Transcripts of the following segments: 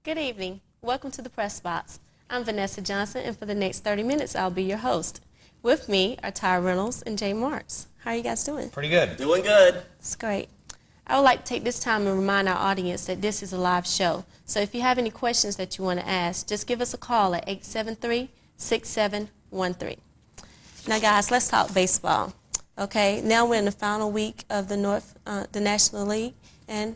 Good evening. Welcome to the Press Box. I'm Vanessa Johnson, and for the next 30 minutes, I'll be your host. With me are Ty Reynolds and Jay Marcks. How are you guys doing? Pretty good. Doing good. It's great. I would like to take this time and remind our audience that this is a live show. So if you have any questions that you want to ask, just give us a call at 873-6713. Now, guys, let's talk baseball. Okay, now we're in the final week of the National League, and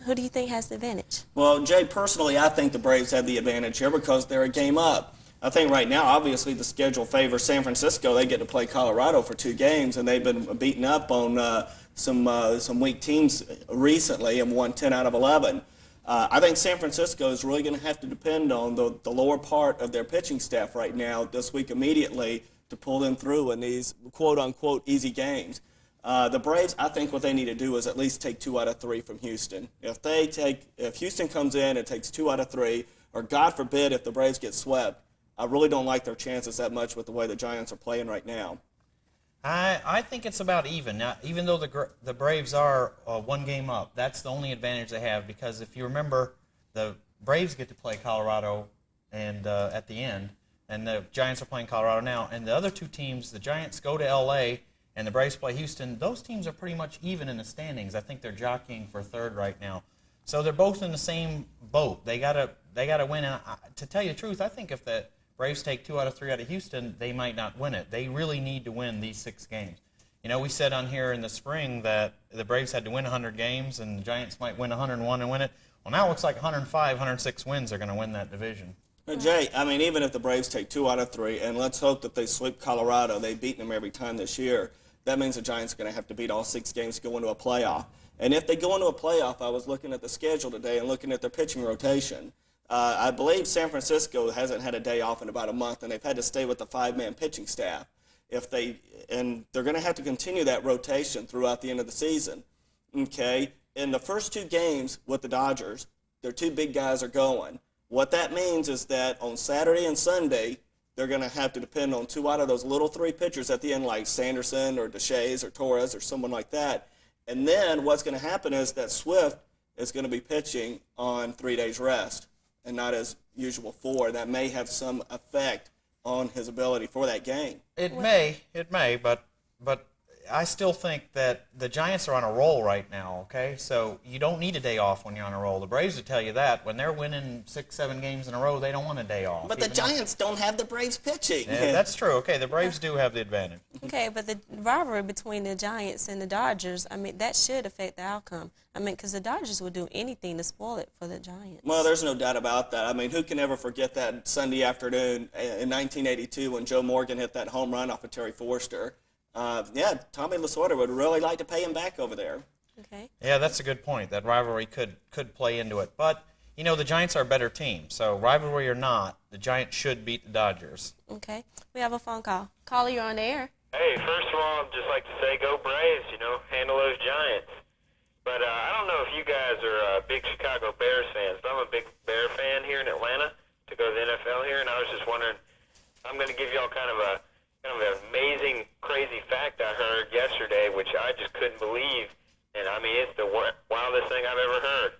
who do you think has the advantage? Well, Jay, personally, I think the Braves have the advantage here because they're a game up. I think right now, obviously, the schedule favors San Francisco. They get to play Colorado for 2 games, and they've been beaten up on some weak teams recently and won 10 out of 11. I think San Francisco is really going to have to depend on the lower part of their pitching staff right now this week immediately to pull them through in these quote-unquote easy games. The Braves, I think what they need to do is at least take 2 out of 3 from Houston. If Houston comes in and takes 2 out of 3, or God forbid if the Braves get swept, I really don't like their chances that much with the way the Giants are playing right now. I think it's about even. Now, even though the Braves are 1 game up, that's the only advantage they have because if you remember, the Braves get to play Colorado and at the end, and the Giants are playing Colorado now, and the other 2 teams, the Giants go to L.A., and the Braves play Houston. Those teams are pretty much even in the standings. I think they're jockeying for 3rd right now. So they're both in the same boat. They gotta win. And to tell you the truth, I think if the Braves take 2 out of 3 out of Houston, they might not win it. They really need to win these 6 games. You know, we said on here in the spring that the Braves had to win 100 games and the Giants might win 101 and win it. Well, now it looks like 105, 106 wins are going to win that division. Jay, I mean, even if the Braves take 2 out of 3, and let's hope that they sweep Colorado, they've beaten them every time this year, that means the Giants are going to have to beat all 6 games to go into a playoff. And if they go into a playoff, I was looking at the schedule today and looking at their pitching rotation. I believe San Francisco hasn't had a day off in about a month, and they've had to stay with the 5-man pitching staff. And they're going to have to continue that rotation throughout the end of the season. Okay, in the first 2 games with the Dodgers, their 2 big guys are going. What that means is that on Saturday and Sunday, they're going to have to depend on 2 out of those little 3 pitchers at the end, like Sanderson or Deshays or Torres or someone like that. And then what's going to happen is that Swift is going to be pitching on 3 days rest and not as usual 4. That may have some effect on his ability for that game. It may, but I still think that the Giants are on a roll right now, okay? So you don't need a day off when you're on a roll. The Braves would tell you that. When they're winning 6, 7 games in a row, they don't want a day off. But the Giants don't have the Braves pitching. Yeah, that's true. Okay, the Braves do have the advantage. Okay, but the rivalry between the Giants and the Dodgers, I mean, that should affect the outcome. I mean, because the Dodgers would do anything to spoil it for the Giants. Well, there's no doubt about that. I mean, who can ever forget that Sunday afternoon in 1982 when Joe Morgan hit that home run off of Terry Forster? Tommy Lasorda would really like to pay him back over there. Okay. Yeah, that's a good point. That rivalry could play into it. But, you know, the Giants are a better team. So rivalry or not, the Giants should beat the Dodgers. Okay. We have a phone call. Caller, you're on the air. Hey, first of all, I'd just like to say go Braves, handle those Giants. But I don't know if you guys are big Chicago Bears fans, but I'm a big Bear fan here in Atlanta to go to the NFL here, and I was just wondering, I'm going to give y'all kind of an amazing, crazy fact I heard yesterday, which I just couldn't believe. And, I mean, it's the wildest thing I've ever heard.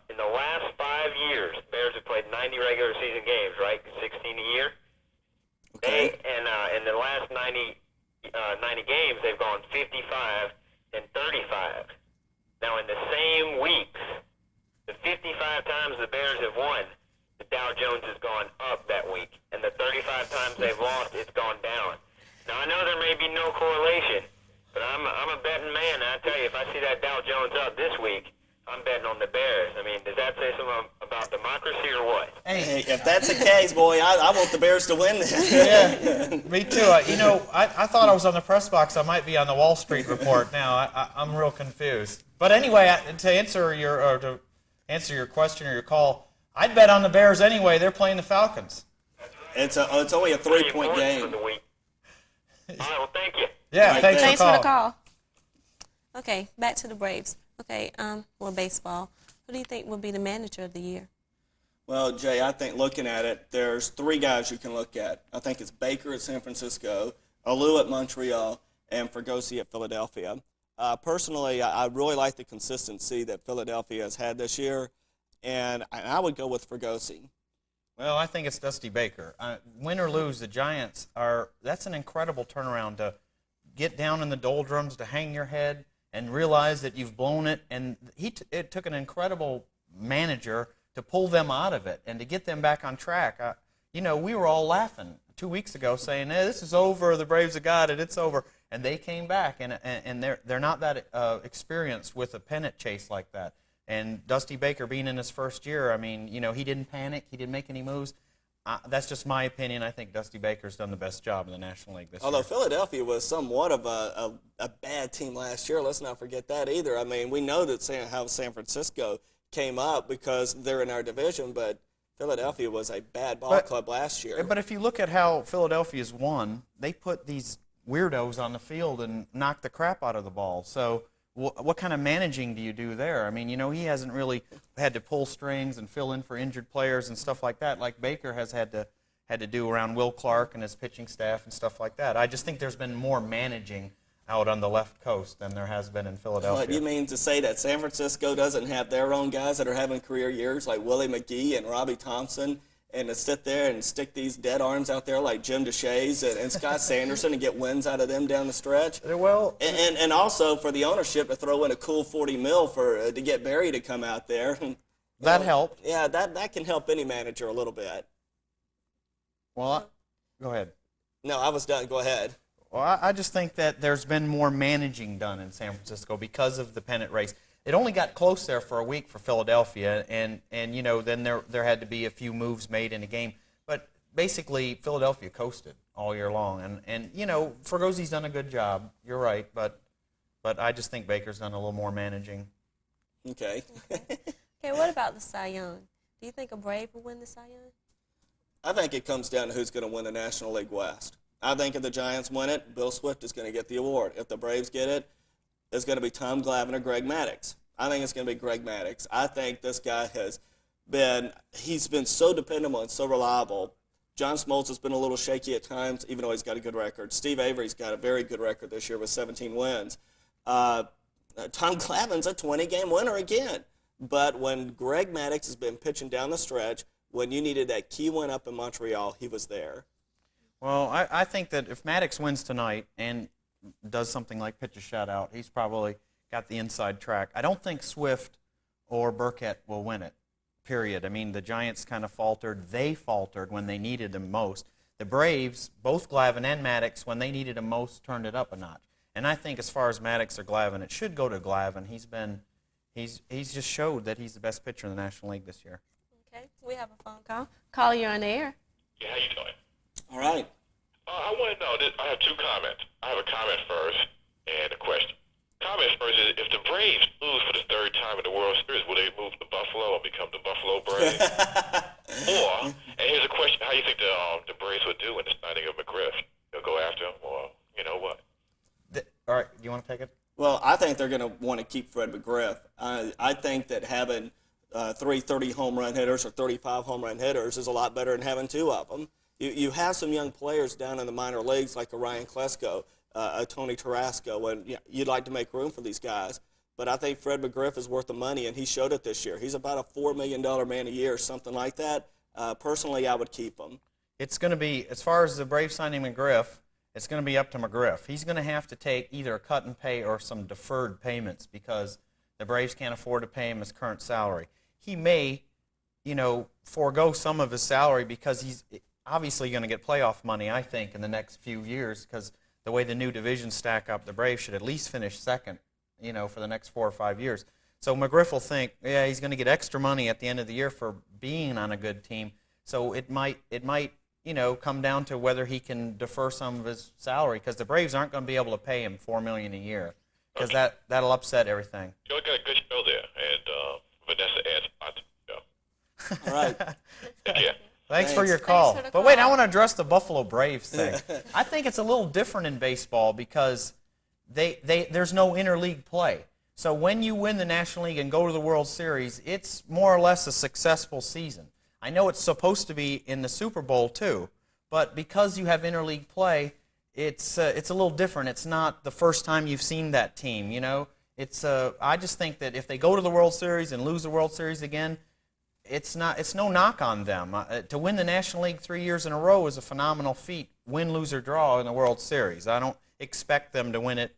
In the last 5 years, Bears have played 90 regular season games, right? 16 a year. Okay. And in the last 90 games, they've gone 55 and 35. Now, in the same weeks, the 55 times the Bears have won, the Dow Jones has gone up that week. And the 35 times they've lost, it's gone down. Now, I know there may be no correlation, but I'm a betting man. And I tell you, if I see that Dow Jones up this week, I'm betting on the Bears. I mean, does that say something about democracy or what? Hey, if that's the case, boy, I want the Bears to win this. Yeah, me too. I thought I was on the press box. I might be on the Wall Street Report now. I'm real confused. But anyway, to answer your question or your call, I'd bet on the Bears anyway. They're playing the Falcons. It's only a 3-point game. For the week. All right, well, thank you. Yeah, Right, thanks Thanks for for the the call. call. Okay, back to the Braves. Okay, baseball. Who do you think will be the manager of the year? Well, Jay, I think looking at it, there's 3 guys you can look at. I think it's Baker at San Francisco, Alou at Montreal, and Fergosi at Philadelphia. Personally, I really like the consistency that Philadelphia has had this year. and I would go with Fregosi. Well, I think it's Dusty Baker. Win or lose, the Giants that's an incredible turnaround to get down in the doldrums, to hang your head and realize that you've blown it. And it took an incredible manager to pull them out of it and to get them back on track. We were all laughing 2 weeks ago saying, this is over, the Braves have got it, it's over. And they came back, and they're not that experienced with a pennant chase like that. And Dusty Baker being in his first year, he didn't panic. He didn't make any moves. That's just my opinion. I think Dusty Baker's done the best job in the National League this year. Although Philadelphia was somewhat of a bad team last year, let's not forget that either. We know that how San Francisco came up because they're in our division, but Philadelphia was a bad ball club last year. But if you look at how Philadelphia's won, they put these weirdos on the field and knock the crap out of the ball. So what kind of managing do you do there? He hasn't really had to pull strings and fill in for injured players and stuff like that, like Baker has had to do around Will Clark and his pitching staff and stuff like that. I just think there's been more managing out on the left coast than there has been in Philadelphia. What, you mean to say that San Francisco doesn't have their own guys that are having career years like Willie McGee and Robbie Thompson, and to sit there and stick these dead arms out there like Jim DeShays and Scott Sanderson and get wins out of them down the stretch? Well, and also for the ownership to throw in a cool $40 million to get Barry to come out there. That helped. Yeah, that can help any manager a little bit. Well, go ahead. No, I was done. Go ahead. Well, I just think that there's been more managing done in San Francisco because of the pennant race. It only got close there for a week for Philadelphia, and then there had to be a few moves made in a game. But basically, Philadelphia coasted all year long, and Fergosi's done a good job. You're right, but I just think Baker's done a little more managing. Okay. Okay, what about the Cy Young? Do you think a Brave will win the Cy Young? I think it comes down to who's going to win the National League West. I think if the Giants win it, Bill Swift is going to get the award. If the Braves get it, it's going to be Tom Glavine or Greg Maddux. I think it's going to be Greg Maddux. I think this guy he's been so dependable and so reliable. John Smoltz has been a little shaky at times, even though he's got a good record. Steve Avery's got a very good record this year with 17 wins. Tom Glavine's a 20-game winner again. But when Greg Maddux has been pitching down the stretch, when you needed that key win up in Montreal, he was there. Well, I think that if Maddux wins tonight and does something like pitch a shutout, he's probably got the inside track. I don't think Swift or Burkett will win it, period. The Giants kind of faltered. They faltered when they needed them most. The Braves, both Glavine and Maddux, when they needed him most, turned it up a notch. And I think as far as Maddux or Glavine, it should go to Glavine. He's just showed that he's the best pitcher in the National League this year. Okay, we have a phone call. Caller, you're on the air. Yeah, how you doing? All right. I want to know, I have two comments. I have a comment first and a question. Comment first is, if the Braves lose for the third time in the World Series, will they move to Buffalo and become the Buffalo Braves? And here's a question, how do you think the Braves would do in the signing of McGriff? They'll go after him, or you know what? All right, do you want to take it? Well, I think they're going to want to keep Fred McGriff. I think that having 30 home run hitters or 35 home run hitters is a lot better than having two of them. You have some young players down in the minor leagues like a Ryan Klesko, a Tony Tarasco, and you'd like to make room for these guys. But I think Fred McGriff is worth the money, and he showed it this year. He's about a $4 million man a year, something like that. Personally, I would keep him. It's going to be, as far as the Braves signing McGriff, it's going to be up to McGriff. He's going to have to take either a cut and pay or some deferred payments because the Braves can't afford to pay him his current salary. He may, forego some of his salary because he's obviously going to get playoff money, I think, in the next few years because the way the new divisions stack up, the Braves should at least finish second, for the next 4 or 5 years. So McGriff will think, yeah, he's going to get extra money at the end of the year for being on a good team. So it might come down to whether he can defer some of his salary because the Braves aren't going to be able to pay him $4 million a year because that'll upset everything. You got a good show there, and Vanessa adds a lot to the show. All right. Yeah. Thanks for your call. Thanks for the But wait, I call. want to address the Buffalo Braves thing. I think it's a little different in baseball because there's no interleague play. So when you win the National League and go to the World Series, it's more or less a successful season. I know it's supposed to be in the Super Bowl too, but because you have interleague play, it's a little different. It's not the first time you've seen that team. I just think that if they go to the World Series and lose the World Series again, it's no knock on them. To win the National League 3 years in a row is a phenomenal feat, win, lose, or draw in the World Series. I don't expect them to win it,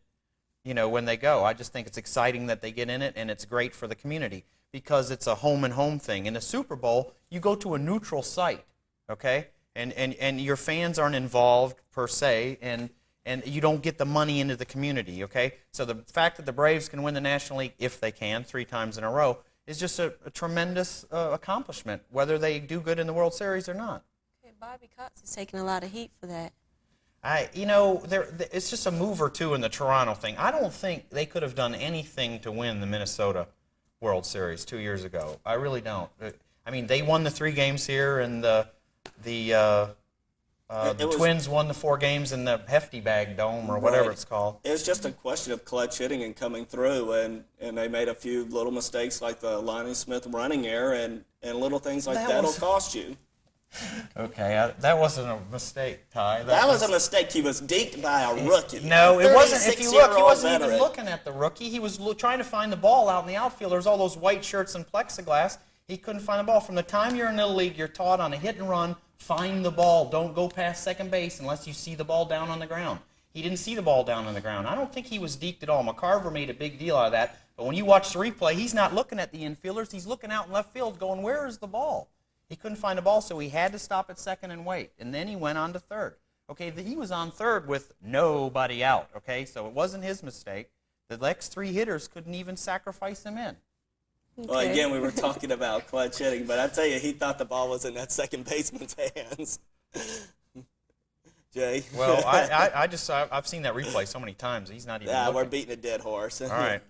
when they go. I just think it's exciting that they get in it, and it's great for the community because it's a home-and-home thing. In the Super Bowl, you go to a neutral site, okay? And your fans aren't involved per se, and you don't get the money into the community, okay? So the fact that the Braves can win the National League, if they can, 3 times in a row, is just a tremendous accomplishment, whether they do good in the World Series or not. Okay, Bobby Cox is taking a lot of heat for that. It's just a move or two in the Toronto thing. I don't think they could have done anything to win the Minnesota World Series 2 years ago. I really don't. I mean, they won the 3 games here, and the Twins won the 4 games in the Hefty Bag Dome or whatever it's called. It's just a question of clutch hitting and coming through, and they made a few little mistakes like the Lonnie Smith running error and little things like that'll cost you. Okay, that wasn't a mistake, Ty. That was a mistake. He was deked by a rookie. No, it wasn't. If you look, he wasn't veteran. even looking at the rookie. He was trying to find the ball out in the outfield. There's all those white shirts and plexiglass. He couldn't find the ball. From the time you're in Little League, you're taught on a hit and run, find the ball. Don't go past second base unless you see the ball down on the ground. He didn't see the ball down on the ground. I don't think he was deked at all. McCarver made a big deal out of that. But when you watch the replay, he's not looking at the infielders. He's looking out in left field going, where is the ball? He couldn't find the ball, so he had to stop at second and wait. And then he went on to third. Okay, he was on third with nobody out. Okay, so it wasn't his mistake. The next 3 hitters couldn't even sacrifice him in. Okay. Well, again, we were talking about clutch hitting, but I tell you, he thought the ball was in that second baseman's hands. Jay? Well, I've seen that replay so many times. He's not even looking. We're beating a dead horse. All right.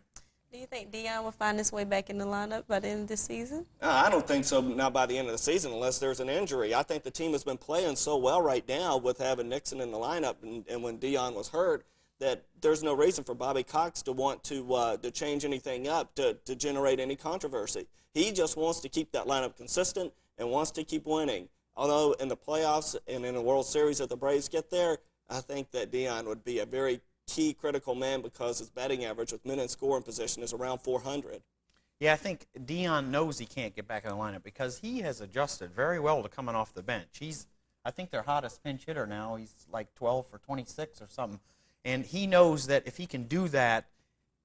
Do you think Dion will find his way back in the lineup by the end of the season? I don't think so, not by the end of the season, unless there's an injury. I think the team has been playing so well right now with having Nixon in the lineup, and when Dion was hurt, that there's no reason for Bobby Cox to want to change anything up to generate any controversy. He just wants to keep that lineup consistent and wants to keep winning. Although in the playoffs and in the World Series, if the Braves get there, I think that Dion would be a very key critical man because his batting average with men in scoring position is around 400. Yeah, I think Dion knows he can't get back in the lineup because he has adjusted very well to coming off the bench. I think their hottest pinch hitter now. He's like 12 for 26 or something. And he knows that if he can do that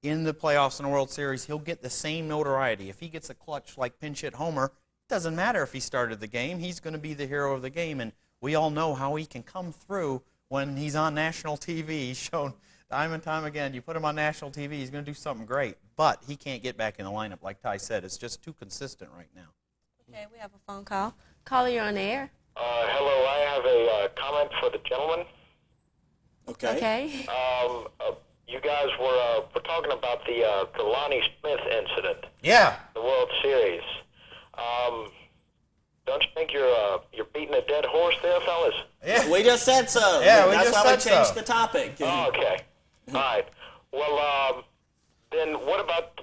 in the playoffs and the World Series, he'll get the same notoriety. If he gets a clutch like pinch hit homer, it doesn't matter if he started the game. He's going to be the hero of the game. And we all know how he can come through when he's on national TV. He's shown time and time again, you put him on national TV, he's going to do something great. But he can't get back in the lineup, like Ty said. It's just too consistent right now. Okay, we have a phone call. Caller, you're on the air. Hello, I have a comment for the gentleman. Okay. You guys were talking about the Lonnie Smith incident. Yeah. The World Series. Don't you think you're beating a dead horse there, fellas? Yeah. We just said so. Yeah, we That's just why we said changed so. the topic. Oh, okay. All right. Well, then what about...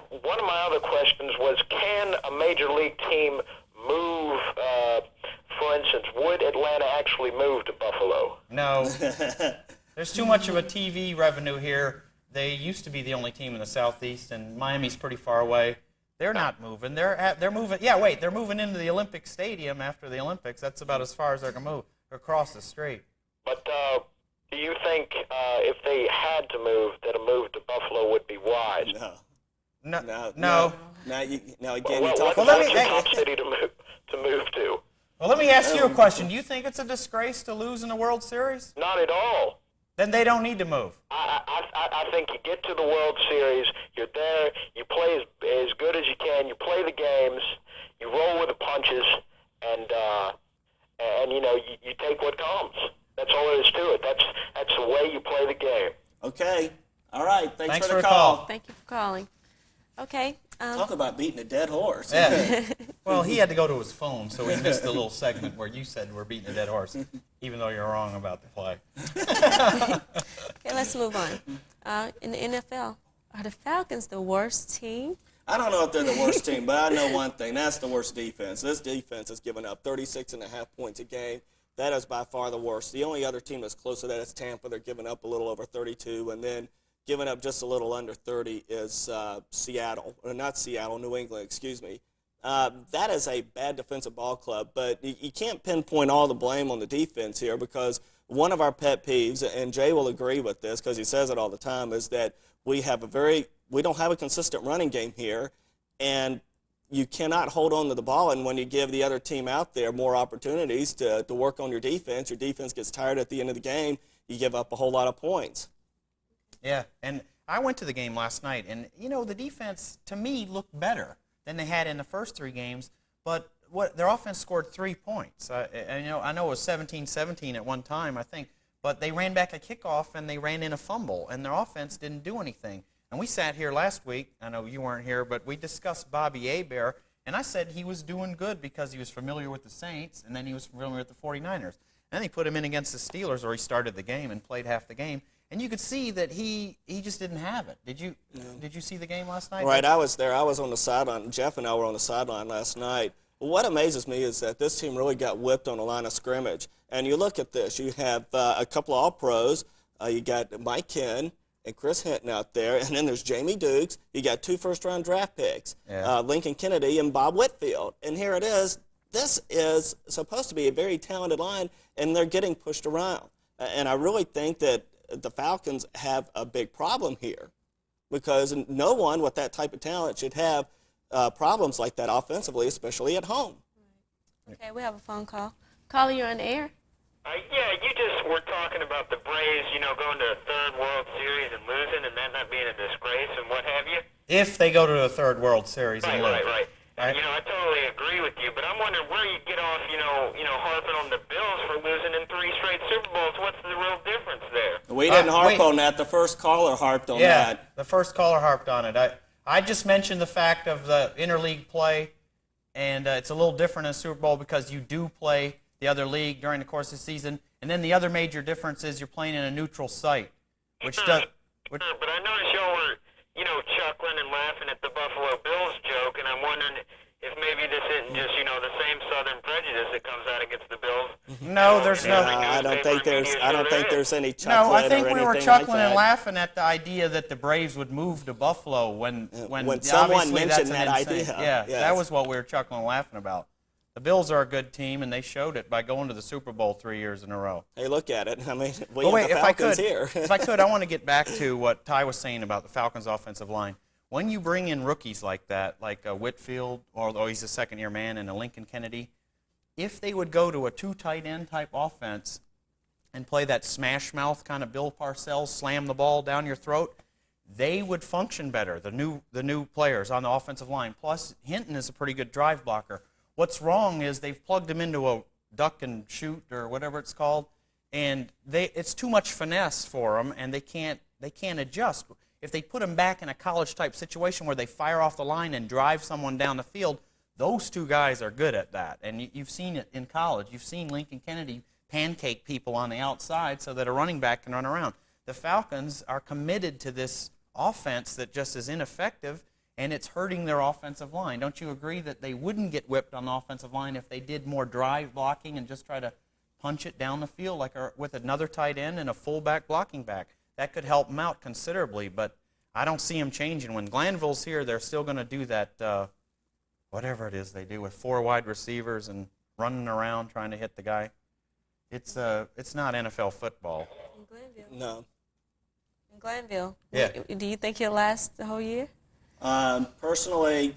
One of my other questions was, can a major league team move, for instance, would Atlanta actually move to Buffalo? No. There's too much of a TV revenue here. They used to be the only team in the Southeast, and Miami's pretty far away. They're not moving. They're moving. Yeah, wait. They're moving into the Olympic Stadium after the Olympics. That's about as far as they're going to move across the street. But do you think if they had to move, that a move to Buffalo would be wise? No. Now again, Well, you talk Well, about what's the top city to move to? Well, let me ask you a question. Do you think it's a disgrace to lose in the World Series? Not at all. Then they don't need to move. I think you get to the World Series, you're there, you play as good as you can, you play the games, you roll with the punches, and you know you take what comes. That's all there is to it. That's the way you play the game. Okay. All right. Thanks for for the the call. call. Thank you for calling. Okay. Talk about beating a dead horse. Yeah. Well, he had to go to his phone, so he missed the little segment where you said we're beating a dead horse, even though you're wrong about the play. Okay, let's move on. In the NFL, are the Falcons the worst team? I don't know if they're the worst team, but I know one thing. That's the worst defense. This defense has given up 36.5 points a game. That is by far the worst. The only other team that's close to that is Tampa. They're giving up a little over 32, and then giving up just a little under 30 is Seattle. Or not Seattle, New England, excuse me. that is a bad defensive ball club. But you can't pinpoint all the blame on the defense here, because one of our pet peeves, and Jay will agree with this because he says it all the time, is that we don't have a consistent running game here, and you cannot hold on to the ball. And when you give the other team out there more opportunities to work on your defense gets tired at the end of the game. You give up a whole lot of points. Yeah, and I went to the game last night, and, the defense, to me, looked better than they had in the first 3 games, but their offense scored 3 points. I know it was 17-17 at one time, I think, but they ran back a kickoff and they ran in a fumble, and their offense didn't do anything. And we sat here last week, I know you weren't here, but we discussed Bobby Hebert, and I said he was doing good because he was familiar with the Saints, and then he was familiar with the 49ers. And then they put him in against the Steelers, or he started the game and played half the game. And you could see that he just didn't have it. Did you see the game last night? Right, I was there. I was on the sideline. Jeff and I were on the sideline last night. What amazes me is that this team really got whipped on the line of scrimmage. And you look at this. You have a couple of All-Pros. You got Mike Ken and Chris Hinton out there. And then there's Jamie Dukes. You got 2 first-round draft picks, Lincoln Kennedy and Bob Whitfield. And here it is. This is supposed to be a very talented line, and they're getting pushed around. And I really think that the Falcons have a big problem here, because no one with that type of talent should have problems like that offensively, especially at home. Okay, we have a phone call. Caller, you're on the air. Yeah, you just were talking about the Braves, going to a 3rd World Series and losing, and that not being a disgrace and what have you. If they go to the 3rd World Series and lose. Right. And, I totally agree with you, but I'm wondering where you get off, harping on the Bills for losing in 3 straight Super Bowls. What's the real difference there? We didn't harp on that. The first caller harped on that. Yeah, the first caller harped on it. I just mentioned the fact of the interleague play, and it's a little different in a Super Bowl because you do play the other league during the course of the season, and then the other major difference is you're playing in a neutral site, which does. But I noticed y'all were, chuckling and laughing at the Buffalo Bills joke, and I'm wondering if maybe this isn't just, the same Southern prejudice that comes out against the Bills. No, there's no. I don't think there's any chuckling. No, I think or we were anything chuckling like and that. laughing at the idea that the Braves would move to Buffalo when someone obviously mentioned that's that an insane, idea. Yeah, Yes. that was what we were chuckling and laughing about. The Bills are a good team, and they showed it by going to the Super Bowl 3 years in a row. Hey, look at it. I mean, we But have the Falcons here. if I could, I want to get back to what Ty was saying about the Falcons' offensive line. When you bring in rookies like that, like Whitfield, although he's a second-year man, and a Lincoln Kennedy, if they would go to a 2 tight end type offense and play that smash mouth kind of Bill Parcells, slam the ball down your throat, they would function better, the new players on the offensive line. Plus, Hinton is a pretty good drive blocker. What's wrong is they've plugged him into a duck and shoot or whatever it's called, and it's too much finesse for them, and they can't adjust. If they put them back in a college-type situation where they fire off the line and drive someone down the field, those 2 guys are good at that. And you've seen it in college. You've seen Lincoln Kennedy pancake people on the outside so that a running back can run around. The Falcons are committed to this offense that just is ineffective, and it's hurting their offensive line. Don't you agree that they wouldn't get whipped on the offensive line if they did more drive blocking and just try to punch it down the field like with another tight end and a fullback blocking back? That could help them out considerably, but I don't see them changing. When Glanville's here, they're still going to do that, whatever it is they do with 4 wide receivers and running around trying to hit the guy. It's not NFL football. In Glenville. No. In Glenville. Yeah. Do you think he'll last the whole year? Personally,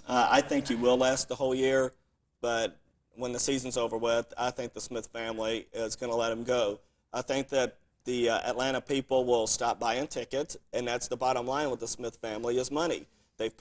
I think he will last the whole year, but when the season's over with, I think the Smith family is going to let him go. I think that the Atlanta people will stop buying tickets, and that's the bottom line with the Smith family is money. They've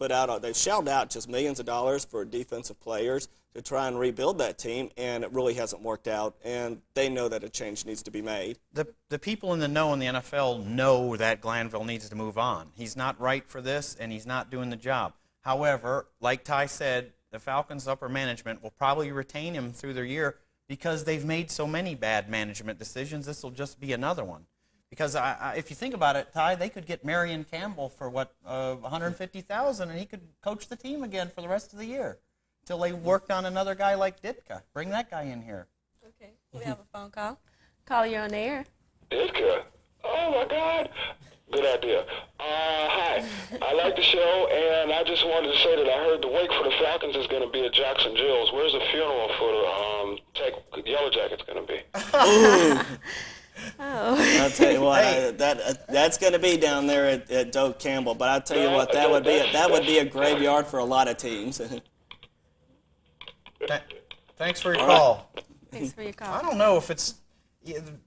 shelled out just millions of dollars for defensive players to try and rebuild that team, and it really hasn't worked out, and they know that a change needs to be made. The people in the know in the NFL know that Glanville needs to move on. He's not right for this, and he's not doing the job. However, like Ty said, the Falcons' upper management will probably retain him through their year because they've made so many bad management decisions. This will just be another one. Because if you think about it, Ty, they could get Marion Campbell for $150,000, and he could coach the team again for the rest of the year until they worked on another guy like Ditka. Bring that guy in here. Okay, we have a phone call. Caller, you're on the air. Ditka. Oh, my God. Good idea. Hi. I like the show, and I just wanted to say that I heard the wake for the Falcons is going to be at Jackson Jills. Where's the funeral for the Yellow Jackets going to be? I'll tell you what, that's going to be down there at Doak Campbell. But I'll tell you what, that would be a graveyard for a lot of teams. Thanks for your call. Thanks for your call. I don't know if it's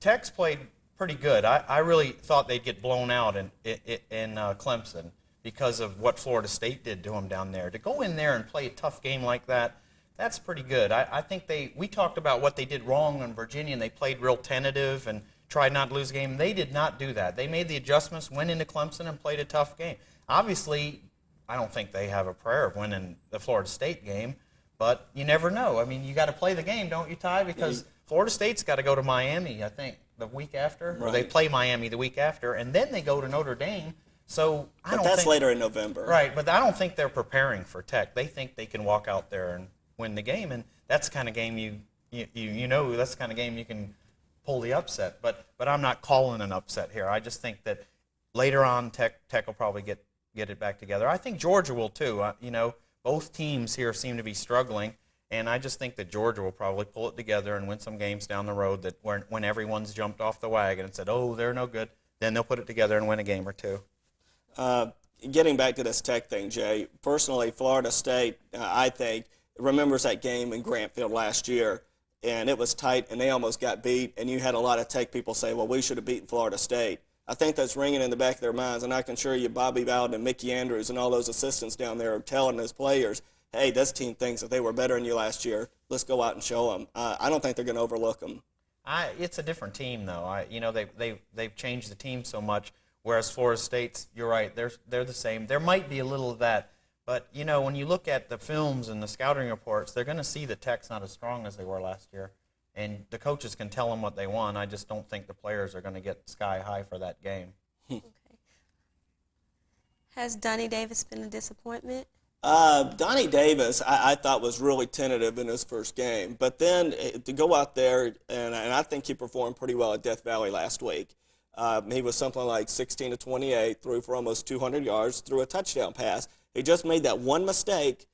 Tech's played pretty good. I really thought they'd get blown out in Clemson because of what Florida State did to them down there. To go in there and play a tough game like that, that's pretty good. I think we talked about what they did wrong in Virginia, and they played real tentative and tried not to lose a game. They did not do that. They made the adjustments, went into Clemson, and played a tough game. Obviously, I don't think they have a prayer of winning the Florida State game, but you never know. I mean, you got to play the game, don't you, Ty? Because Florida State's got to go to Miami, I think, the week after. Right. Or they play Miami the week after, and then they go to Notre Dame. So But that's later in November. Right, but I don't think they're preparing for Tech. They think they can walk out there and win the game, and that's the kind of game that's the kind of game you can pull the upset. But I'm not calling an upset here. I just think that later on Tech will probably get it back together. I think Georgia will too. Both teams here seem to be struggling, and I just think that Georgia will probably pull it together and win some games down the road that when everyone's jumped off the wagon and said, oh, they're no good, then they'll put it together and win a game or two. Getting back to this Tech thing, Jay, personally, Florida State, I think, remembers that game in Grantfield last year, and it was tight, and they almost got beat, and you had a lot of Tech people say, well, we should have beaten Florida State. I think that's ringing in the back of their minds, and I can assure you Bobby Bowden and Mickey Andrews and all those assistants down there are telling those players, hey, this team thinks that they were better than you last year. Let's go out and show them. I don't think they're going to overlook them. It's a different team, though. They've changed the team so much, whereas Florida State's, you're right, they're the same. There might be a little of that, but, when you look at the films and the scouting reports, they're going to see that Tech's not as strong as they were last year. And the coaches can tell them what they want. I just don't think the players are going to get sky high for that game. Okay. Has Donnie Davis been a disappointment? Donnie Davis, I thought was really tentative in his first game. But then to go out there, and I think he performed pretty well at Death Valley last week. He was something like 16 to 28, threw for almost 200 yards, threw a touchdown pass. He just made that one mistake,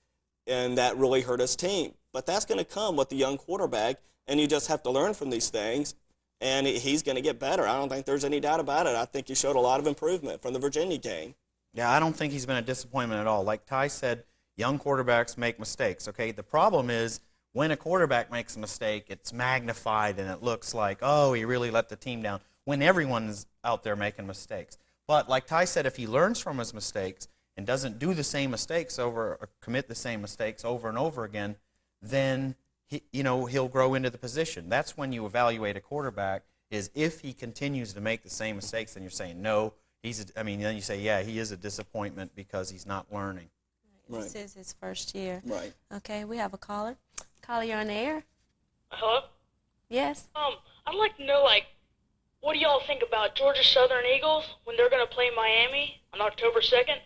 and that really hurt his team. But that's going to come with the young quarterback, and you just have to learn from these things, and he's going to get better. I don't think there's any doubt about it. I think he showed a lot of improvement from the Virginia game. Yeah, I don't think he's been a disappointment at all. Like Ty said, young quarterbacks make mistakes, okay? The problem is when a quarterback makes a mistake, it's magnified and it looks like, oh, he really let the team down, when everyone's out there making mistakes. But like Ty said, if he learns from his mistakes and doesn't do the same mistakes or commit the same mistakes over and over again, then he'll grow into the position. That's when you evaluate a quarterback, is if he continues to make the same mistakes, then you're saying, no, then you say, yeah, he is a disappointment because he's not learning. Right. This is his first year. Right. Okay, we have a caller. Caller, you're on the air. Hello? Yes. I'd like to know, what do y'all think about Georgia Southern Eagles when they're going to play Miami on October 2nd?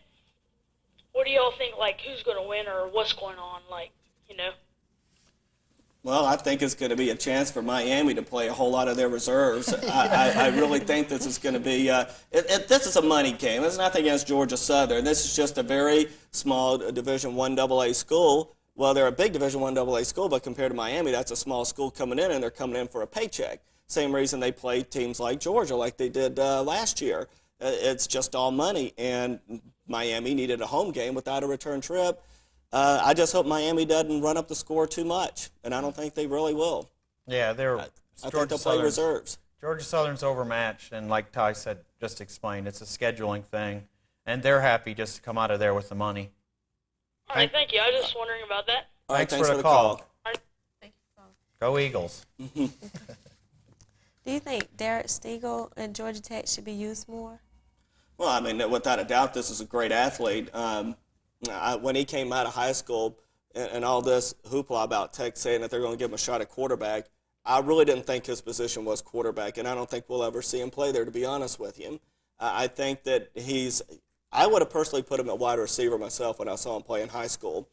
What do y'all think, who's going to win or what's going on, Well, I think it's going to be a chance for Miami to play a whole lot of their reserves. I really think this is going to be this is a money game. There's nothing against Georgia Southern. This is just a very small Division I AA school. Well, they're a big Division I AA school, but compared to Miami, that's a small school coming in, and they're coming in for a paycheck. Same reason they play teams like Georgia, like they did last year. It's just all money, and Miami needed a home game without a return trip. I just hope Miami doesn't run up the score too much, and I don't think they really will. Yeah, I think they'll play reserves. Georgia Southern's overmatched, and like Ty said, just explained, it's a scheduling thing, and they're happy just to come out of there with the money. All right, thank you. I was just wondering about that. All right, thanks for the call. All right. Thank you. Go Eagles. Do you think Derek Stegall and Georgia Tech should be used more? Well, I mean, without a doubt, this is a great athlete. When he came out of high school and all this hoopla about Tech saying that they're going to give him a shot at quarterback, I really didn't think his position was quarterback, and I don't think we'll ever see him play there, to be honest with you. I think that I would have personally put him at wide receiver myself when I saw him play in high school.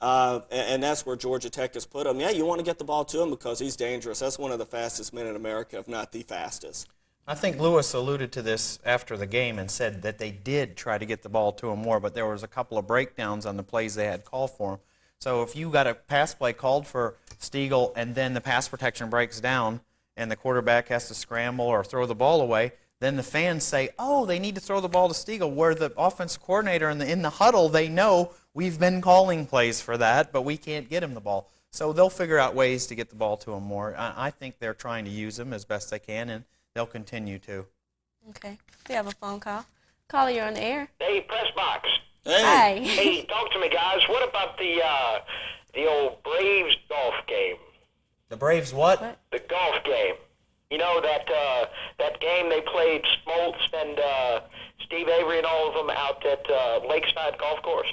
And that's where Georgia Tech has put him. Yeah, you want to get the ball to him because he's dangerous. That's one of the fastest men in America, if not the fastest. I think Lewis alluded to this after the game and said that they did try to get the ball to him more, but there was a couple of breakdowns on the plays they had called for him. So if you got a pass play called for Stiegel and then the pass protection breaks down and the quarterback has to scramble or throw the ball away, then the fans say, oh, they need to throw the ball to Stiegel, where the offensive coordinator in the huddle, they know we've been calling plays for that, but we can't get him the ball. So they'll figure out ways to get the ball to him more. I think they're trying to use him as best they can, and they'll continue to. Okay. We have a phone call. Caller, you're on the air. Hey, press box. Hey. Hi. Hey, talk to me, guys. What about the old Braves golf game? The Braves what? What? The golf game. You know that game they played Smoltz and Steve Avery and all of them out at Lakeside Golf Course?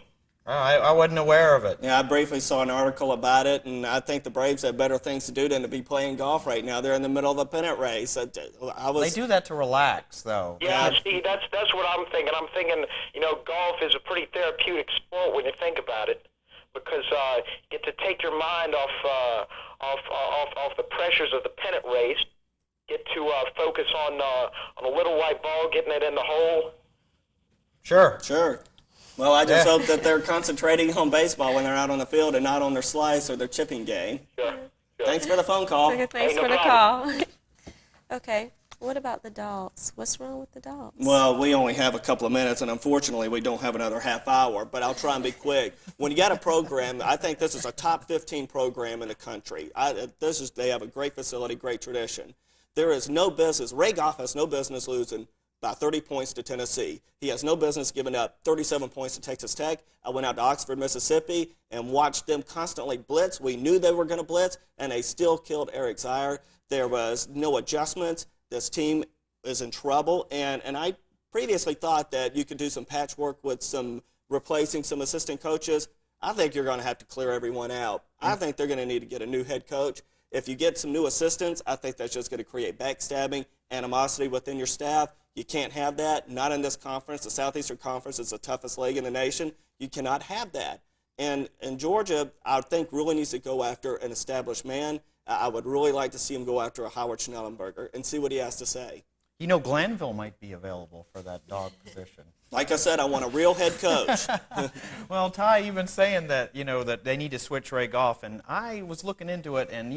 I wasn't aware of it. Yeah, I briefly saw an article about it, and I think the Braves have better things to do than to be playing golf right now. They're in the middle of a pennant race. They do that to relax, though. Yeah, see, that's what I'm thinking. I'm thinking, golf is a pretty therapeutic sport when you think about it, because you get to take your mind off the pressures of the pennant race, get to focus on a little white ball, getting it in the hole. Sure. Sure. Well, I just hope that they're concentrating on baseball when they're out on the field and not on their slice or their chipping game. Sure. Thanks for the phone call. Okay, thanks Hey, no for the problem. call. Okay. What about the dogs? What's wrong with the dogs? Well, we only have a couple of minutes, and unfortunately, we don't have another half hour, but I'll try and be quick. When you got a program, I think this is a top 15 program in the country. They have a great facility, great tradition. There is no business, Ray Goff has no business losing by 30 points to Tennessee. He has no business giving up 37 points to Texas Tech. I went out to Oxford, Mississippi, and watched them constantly blitz. We knew they were going to blitz, and they still killed Eric Zier. There was no adjustments. This team is in trouble, and I previously thought that you could do some patchwork with some replacing some assistant coaches. I think you're going to have to clear everyone out. I think they're going to need to get a new head coach. If you get some new assistants, I think that's just going to create backstabbing, animosity within your staff. You can't have that. Not in this conference. The Southeastern Conference is the toughest league in the nation. You cannot have that. And Georgia, I think, really needs to go after an established man. I would really like to see him go after a Howard Schnellenberger and see what he has to say. Glanville might be available for that dog position. Like I said, I want a real head coach. Well, Ty, you've been saying that, that they need to switch Ray Goff, and I was looking into it, and,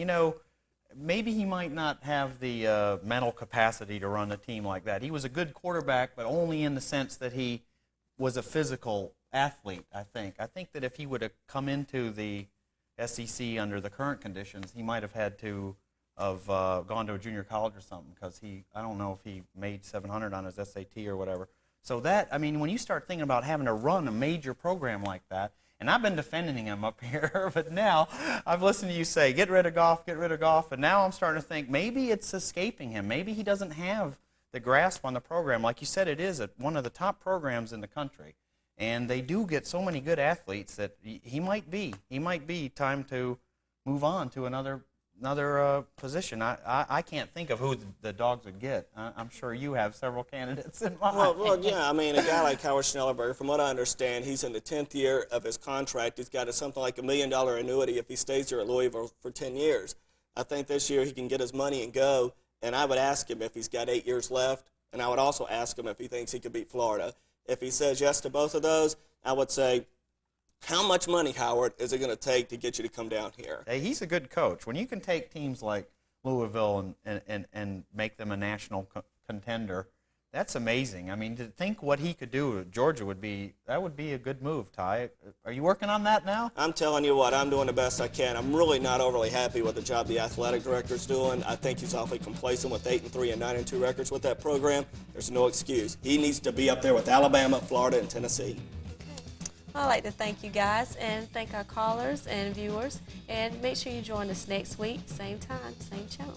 maybe he might not have the mental capacity to run a team like that. He was a good quarterback, but only in the sense that he was a physical athlete, I think. I think that if he would have come into the SEC under the current conditions, he might have had to have gone to a junior college or something, because I don't know if he made 700 on his SAT or whatever. So when you start thinking about having to run a major program like that, and I've been defending him up here, but now I've listened to you say, get rid of Goff, and now I'm starting to think maybe it's escaping him. Maybe he doesn't have the grasp on the program. Like you said, it is one of the top programs in the country, and they do get so many good athletes that he might be time to move on to another position. I can't think of who the dogs would get. I'm sure you have several candidates in mind. Well, yeah, a guy like Howard Schnellenberger, from what I understand, he's in the 10th year of his contract. He's got something like $1 million annuity if he stays here at Louisville for 10 years. I think this year he can get his money and go, and I would ask him if he's got 8 years left, and I would also ask him if he thinks he could beat Florida. If he says yes to both of those, I would say, how much money, Howard, is it going to take to get you to come down here? Hey, he's a good coach. When you can take teams like Louisville and make them a national contender, that's amazing. To think what he could do at Georgia would be a good move, Ty. Are you working on that now? I'm telling you what, I'm doing the best I can. I'm really not overly happy with the job the athletic director's doing. I think he's awfully complacent with 8-3 and 9-2 records with that program. There's no excuse. He needs to be up there with Alabama, Florida, and Tennessee. I'd like to thank you guys and thank our callers and viewers. And make sure you join us next week, same time, same channel.